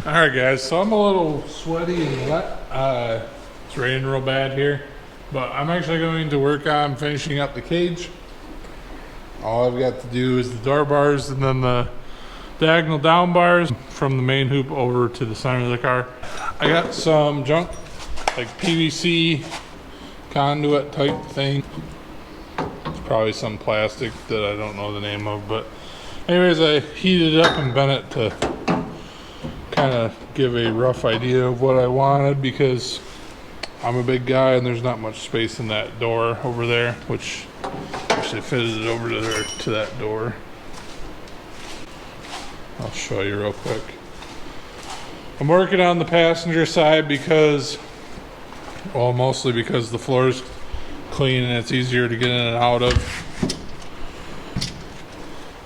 All right, guys, so I'm a little sweaty and wet. It's raining real bad here, but I'm actually going to work on finishing up the cage. All I've got to do is the door bars and then the diagonal down bars from the main hoop over to the center of the car. I got some junk, like PVC conduit type thing. It's probably some plastic that I don't know the name of, but anyways, I heated it up and bent it to kind of give a rough idea of what I wanted, because I'm a big guy and there's not much space in that door over there, which actually fitted it over to there, to that door. I'll show you real quick. I'm working on the passenger side because, well, mostly because the floor's clean and it's easier to get in and out of,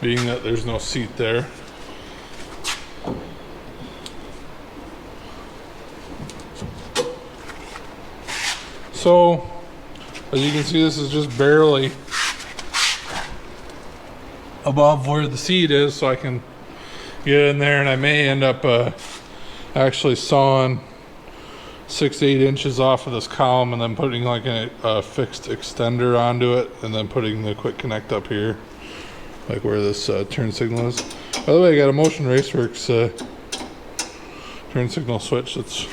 being that there's no seat there. So, as you can see, this is just barely above where the seat is, so I can get in there, and I may end up actually sawing 6 to 8 inches off of this column and then putting like a fixed extender onto it, and then putting the quick connect up here, like where this turn signal is. By the way, I got a Motion Raceworks turn signal switch that's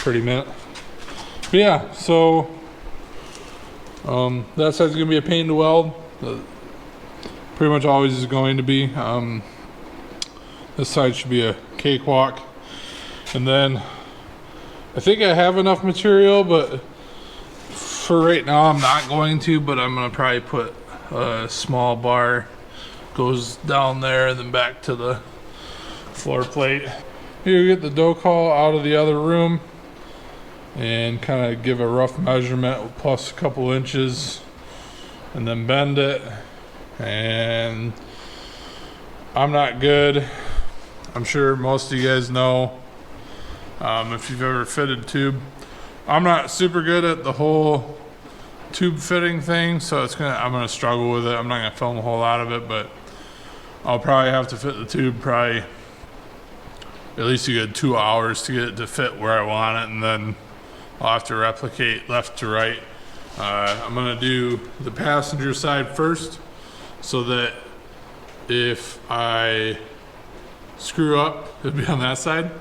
pretty mint. But yeah, so that side's gonna be a pain to weld. Pretty much always is going to be. This side should be a cakewalk. And then I think I have enough material, but for right now I'm not going to, but I'm gonna probably put a small bar goes down there and then back to the floor plate. Here, get the docol out of the other room and kind of give a rough measurement plus a couple inches, and then bend it. And I'm not good. I'm sure most of you guys know, if you've ever fitted tube. I'm not super good at the whole tube fitting thing, so I'm gonna struggle with it. I'm not gonna film a whole lot of it, but I'll probably have to fit the tube probably at least a good 2 hours to get it to fit where I want it, and then I'll have to replicate left to right. I'm gonna do the passenger side first, so that if I screw up, it'll be on that side.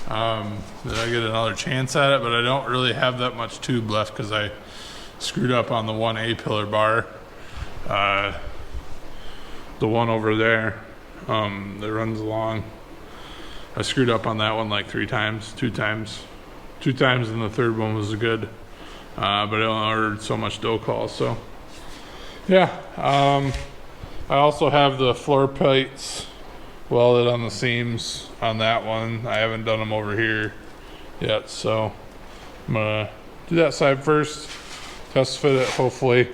Then I get another chance at it, but I don't really have that much tube left because I screwed up on the one A-pillar bar. The one over there that runs along. I screwed up on that one like 3 times, 2 times, and the third one was good. But I only ordered so much docol, so yeah. I also have the floor plates welded on the seams on that one. I haven't done them over here yet, so I'm gonna do that side first, test fit it. Hopefully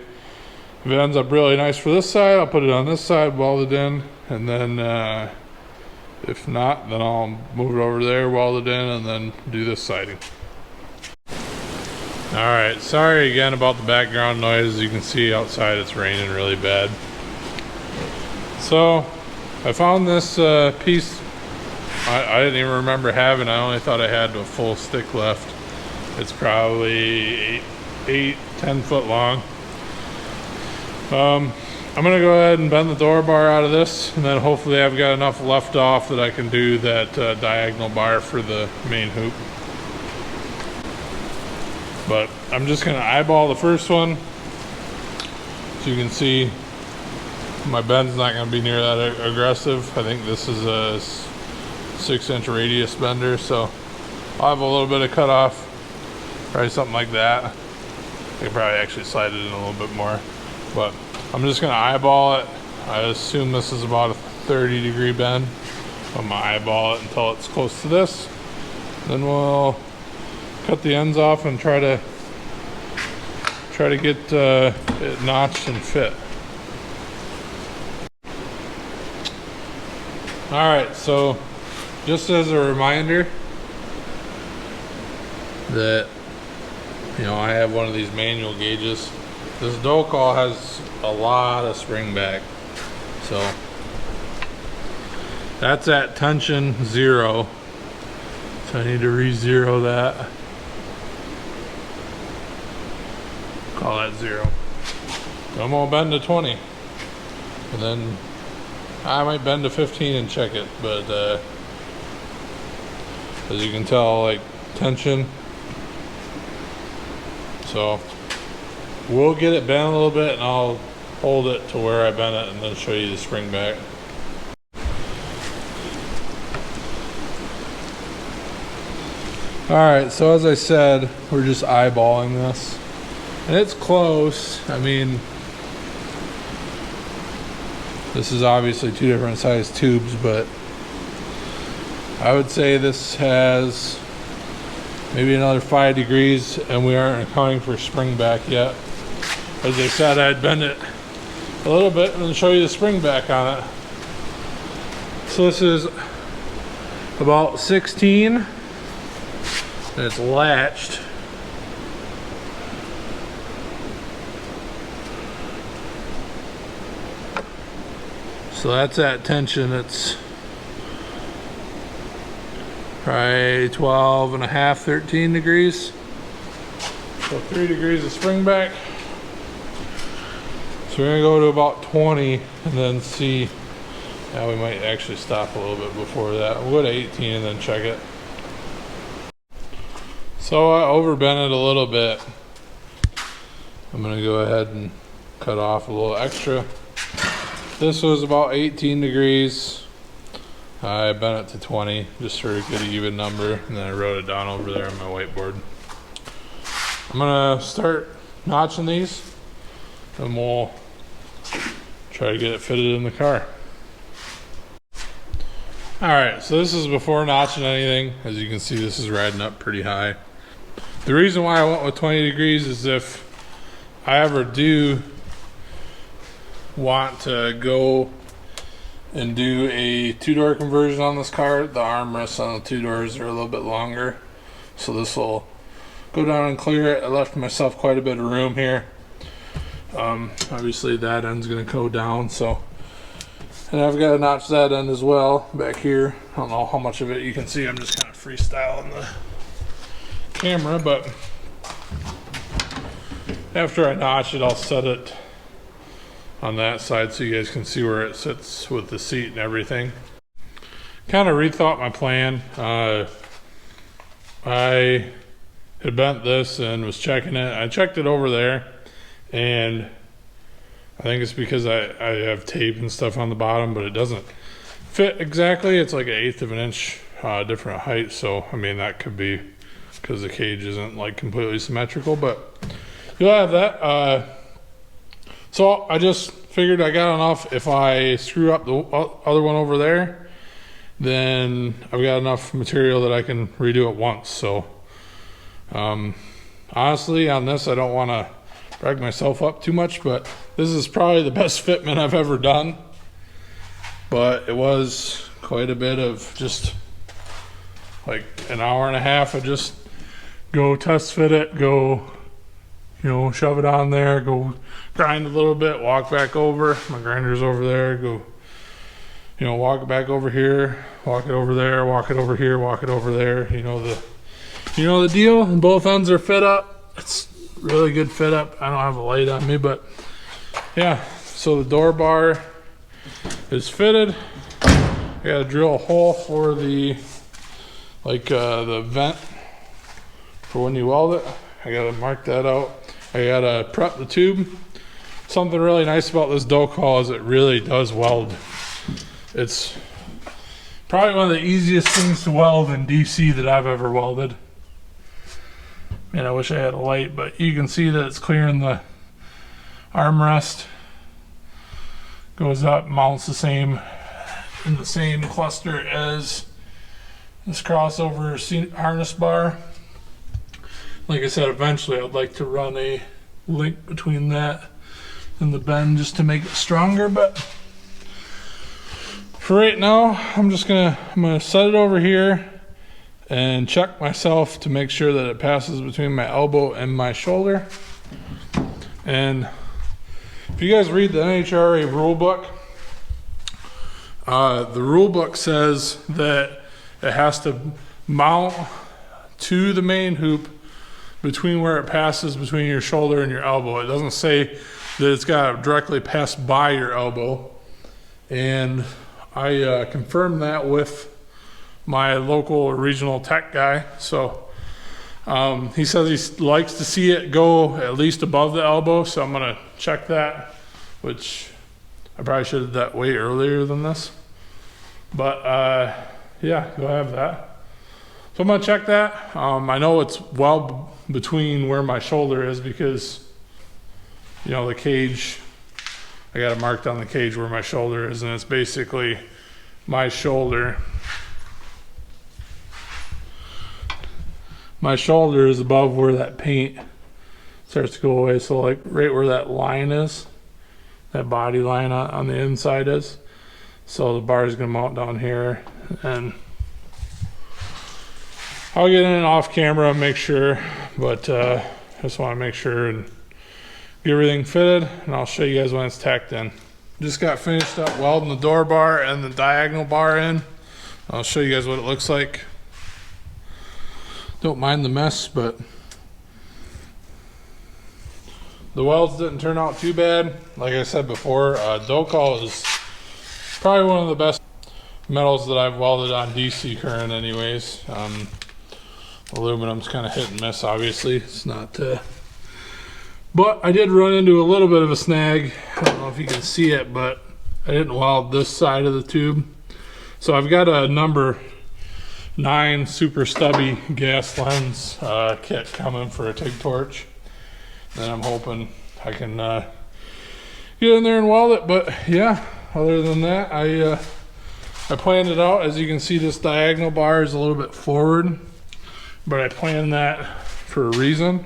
if it ends up really nice for this side, I'll put it on this side, weld it in, and then if not, then I'll move it over there, weld it in, and then do this siding. Alright, sorry again about the background noise. As you can see outside, it's raining really bad. So I found this piece I didn't even remember having. I only thought I had a full stick left. It's probably 10 foot long. I'm gonna go ahead and bend the door bar out of this, and then hopefully I've got enough left off that I can do that diagonal bar for the main hoop. But I'm just gonna eyeball the first one. So you can see my bend's not gonna be near that aggressive. I think this is a 6-inch radius bender, so I'll have a little bit of cut off, probably something like that. I could probably actually slide it in a little bit more, but I'm just gonna eyeball it. I assume this is about a 30-degree bend. I'm gonna eyeball it until it's close to this. Then we'll cut the ends off and try to get it notched and fit. All right, so just as a reminder that, you know, I have one of these manual gauges. This docol has a lot of spring back, so that's at tension 0, I need to re-zero that. Call that 0. I'm gonna bend to 20. And then I might bend to 15 and check it, but as you can tell, like, tension. So we'll get it bent a little bit and I'll hold it to where I bent it and then show you the spring back. Alright, so as I said, we're just eyeballing this. And it's close. I mean, this is obviously 2 different size tubes, but I would say this has maybe another 5 degrees and we aren't accounting for spring back yet. As I said, I'd bend it a little bit and then show you the spring back on it. So this is about 16 and it's latched. So that's at tension. It's probably 12 and a half, 13 degrees. So 3 degrees of spring back. So we're gonna go to about 20 and then see. Now we might actually stop a little bit before that. We'll go to 18 and then check it. So I overbent it a little bit. I'm gonna go ahead and cut off a little extra. This was about 18 degrees. I bent it to 20 just for a good even number, and then I wrote it down over there on my whiteboard. I'm gonna start notching these and we'll try to get it fitted in the car. Alright, so this is before notching anything. As you can see, this is riding up pretty high. The reason why I went with 20 degrees is if I ever do want to go and do a 2-door conversion on this car, the armrests on the 2 doors are a little bit longer, so this will go down and clear it. I left myself quite a bit of room here. Obviously that end's gonna go down, so, and I've got to notch that end as well back here. I don't know how much of it you can see. I'm just kind of freestyling the camera, but after I notch it, I'll set it on that side so you guys can see where it sits with the seat and everything. Kind of rethought my plan. I had bent this and was checking it. I checked it over there, and I think it's because I have tape and stuff on the bottom, but it doesn't fit exactly. It's like 1/8 of an inch different height, so I mean that could be because the cage isn't like completely symmetrical, but you'll have that. So I just figured I got enough. If I screw up the other one over there, then I've got enough material that I can redo it once. So honestly, on this, I don't want to brag myself up too much, but this is probably the best fitment I've ever done. But it was quite a bit of just like an hour and a half of just go test fit it, go, you know, shove it on there, go grind a little bit, walk back over. My grinder's over there. Go, you know, walk it back over here, walk it over there, walk it over here, walk it over there. You know the deal. And both ends are fit up. It's really good fit up. I don't have a light on me, but yeah. So the door bar is fitted. I got to drill a hole for the the vent for when you weld it. I got to mark that out. I got to prep the tube. Something really nice about this docol is it really does weld. It's probably one of the easiest things to weld in DC that I've ever welded. And I wish I had a light, but you can see that it's clearing the armrest. Goes up, mounts the same in the same cluster as this crossover harness bar. Like I said, eventually I'd like to run a link between that and the bend just to make it stronger, but for right now I'm gonna set it over here and check myself to make sure that it passes between my elbow and my shoulder. And if you guys read the NHRA rule book, the rule book says that it has to mount to the main hoop between where it passes between your shoulder and your elbow. It doesn't say that it's got to directly pass by your elbow. And I confirmed that with my local regional tech guy. So he says he likes to see it go at least above the elbow. So I'm gonna check that, which I probably should have done that way earlier than this. But yeah, you'll have that. So I'm gonna check that. I know it's well between where my shoulder is because, you know, the cage, I got it marked on the cage where my shoulder is, and it's basically my shoulder. My shoulder is above where that paint starts to go away. So like right where that line is, that body line on the inside is. So the bar is gonna mount down here, and I'll get in and off camera and make sure, but I just want to make sure and get everything fitted, and I'll show you guys when it's tacked in. Just got finished up welding the door bar and the diagonal bar in. I'll show you guys what it looks like. Don't mind the mess, but the welds didn't turn out too bad. Like I said before, docol is probably one of the best metals that I've welded on DC current anyways. Aluminum's kind of hit and miss, obviously. It's not, but I did run into a little bit of a snag. I don't know if you can see it, but I didn't weld this side of the tube. So I've got a number 9 super stubby gas lens kit coming for a TIG torch. And I'm hoping I can get in there and weld it. But yeah, other than that, I planned it out. As you can see, this diagonal bar is a little bit forward, but I planned that for a reason.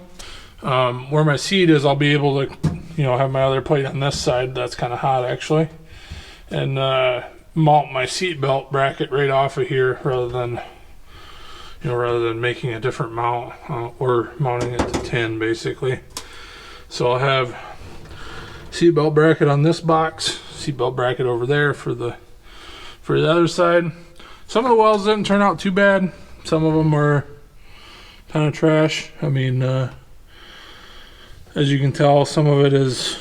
Where my seat is, I'll be able to, you know, have my other plate on this side. That's kind of hot actually, and mount my seat belt bracket right off of here rather than, you know, rather than making a different mount or mounting it to tin basically. So I'll have seat belt bracket on this box, seat belt bracket over there for the other side. Some of the welds didn't turn out too bad. Some of them were kind of trash. I mean, as you can tell, some of it is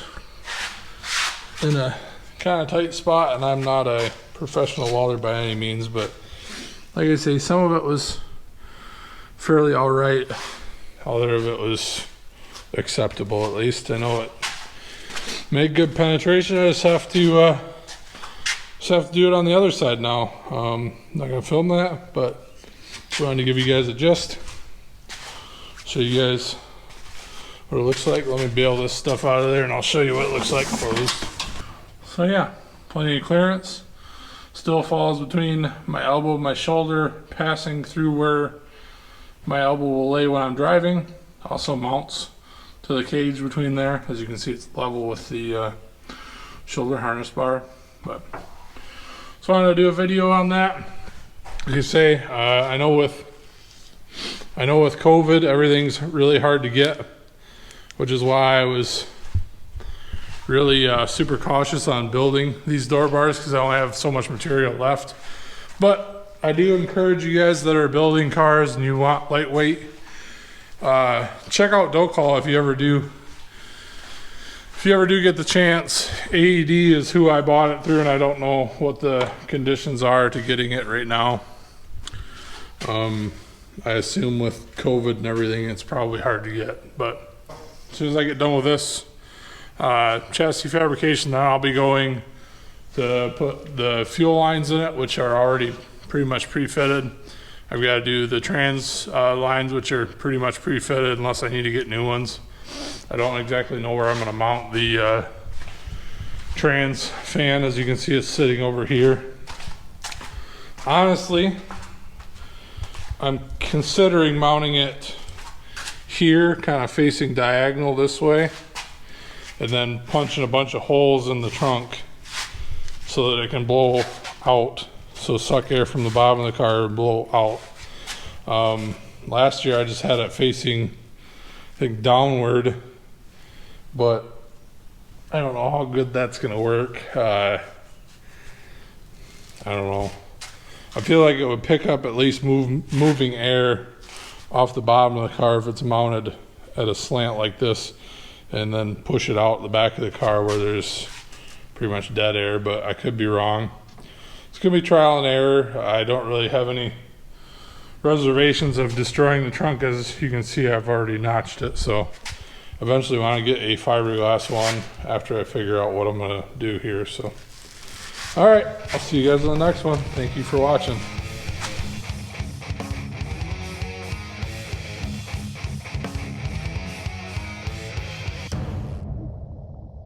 in a kind of tight spot, and I'm not a professional welder by any means, but like I say, some of it was fairly all right. Other of it was acceptable, at least. I know it made good penetration. I just have to do it on the other side now. Not gonna film that, but trying to give you guys a gist, show you guys what it looks like. Let me bail this stuff out of there and I'll show you what it looks like closed. So yeah, plenty of clearance. Still falls between my elbow and my shoulder, passing through where my elbow will lay when I'm driving. Also mounts to the cage between there. As you can see, it's level with the shoulder harness bar. But so I wanted to do a video on that. As you say, I know with COVID, everything's really hard to get, which is why I was really super cautious on building these door bars, because I only have so much material left. But I do encourage you guys that are building cars and you want lightweight, check out docol if you ever do. If you ever do get the chance. AED is who I bought it through, and I don't know what the conditions are to getting it right now. I assume with COVID and everything, it's probably hard to get. But as soon as I get done with this chassis fabrication, then I'll be going to put the fuel lines in it, which are already pretty much pre-fitted. I've got to do the trans lines, which are pretty much pre-fitted unless I need to get new ones. I don't exactly know where I'm going to mount the trans fan. As you can see, it's sitting over here. Honestly, I'm considering mounting it here, kind of facing diagonal this way, and then punching a bunch of holes in the trunk so that it can blow out. So suck air from the bottom of the car and blow out. Last year I just had it facing, I think, downward, but I don't know how good that's gonna work. I don't know. I feel like it would pick up at least moving air off the bottom of the car if it's mounted at a slant like this, and then push it out the back of the car where there's pretty much dead air, but I could be wrong. It's gonna be trial and error. I don't really have any reservations of destroying the trunk. As you can see, I've already notched it, so eventually want to get a fiberglass one after I figure out what I'm gonna do here. So all right, I'll see you guys on the next one. Thank you for watching.